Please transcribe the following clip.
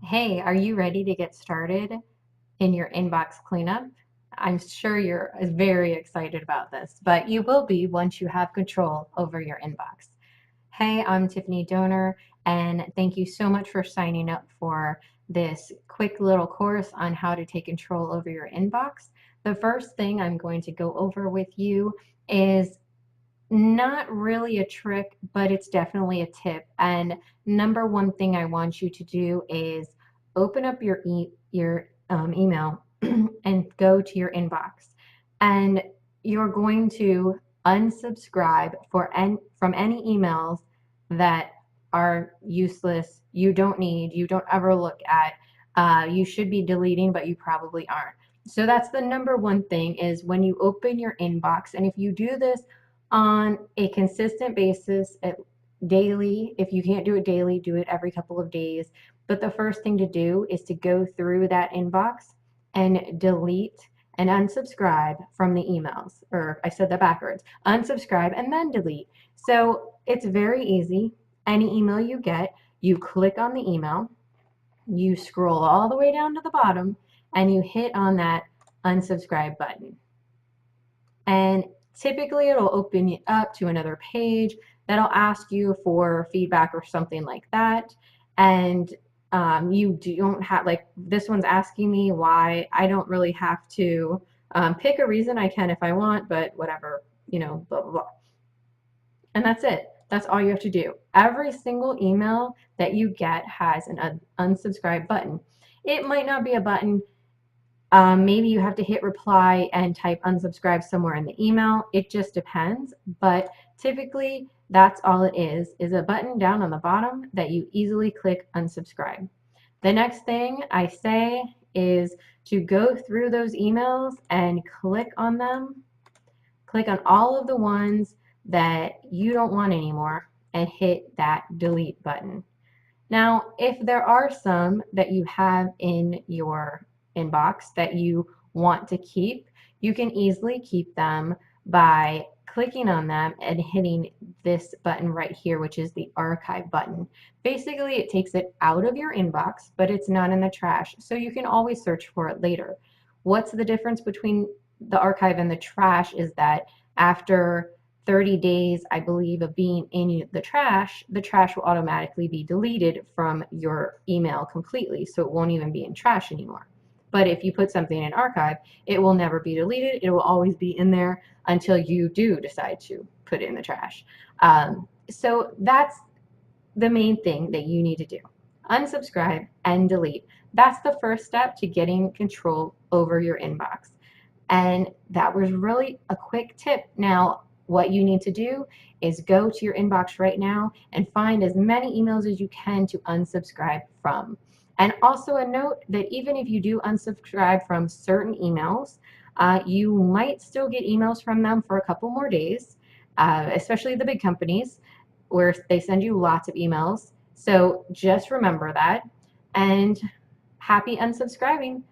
Hey, are you ready to get started in your inbox cleanup? I'm sure you're very excited about this, but you will be once you have control over your inbox. Hey, I'm Tiffany Donor, and thank you so much for signing up for this quick little course on how to take control over your inbox. The first thing I'm going to go over with you is not really a trick, but it's definitely a tip. And number one thing I want you to do is open up your email and go to your inbox. And you're going to unsubscribe from any emails that are useless, you don't need, you don't ever look at. You should be deleting, but you probably aren't. So that's the number one thing is when you open your inbox, and if you do this on a consistent basis daily. If you can't do it daily, do it every couple of days. But the first thing to do is to go through that inbox and delete and unsubscribe from the emails. Or I said that backwards. Unsubscribe and then delete. So it's very easy. Any email you get, you click on the email, you scroll all the way down to the bottom, and you hit on that unsubscribe button. And typically it'll open you up to another page that'll ask you for feedback or something like that. And you don't have, like, this one's asking me why. I don't really have to pick a reason. I can if I want, but whatever, blah, blah, blah. And that's it. That's all you have to do. Every single email that you get has an unsubscribe button. It might not be a button, maybe you have to hit reply and type unsubscribe somewhere in the email. It just depends, but typically that's all it is a button down on the bottom that you easily click unsubscribe. The next thing I say is to go through those emails and click on them. Click on all of the ones that you don't want anymore and hit that delete button. Now, if there are some that you have in your inbox that you want to keep, you can easily keep them by clicking on them and hitting this button right here, which is the archive button. Basically, it takes it out of your inbox, but it's not in the trash, so you can always search for it later. What's the difference between the archive and the trash is that after 30 days, I believe, of being in the trash will automatically be deleted from your email completely. So it won't even be in trash anymore. But if you put something in archive, it will never be deleted. It will always be in there until you do decide to put it in the trash. So that's the main thing that you need to do. Unsubscribe and delete. That's the first step to getting control over your inbox. And that was really a quick tip. Now, what you need to do is go to your inbox right now and find as many emails as you can to unsubscribe from. And also a note that even if you do unsubscribe from certain emails, you might still get emails from them for a couple more days, especially the big companies where they send you lots of emails. So just remember that, and happy unsubscribing.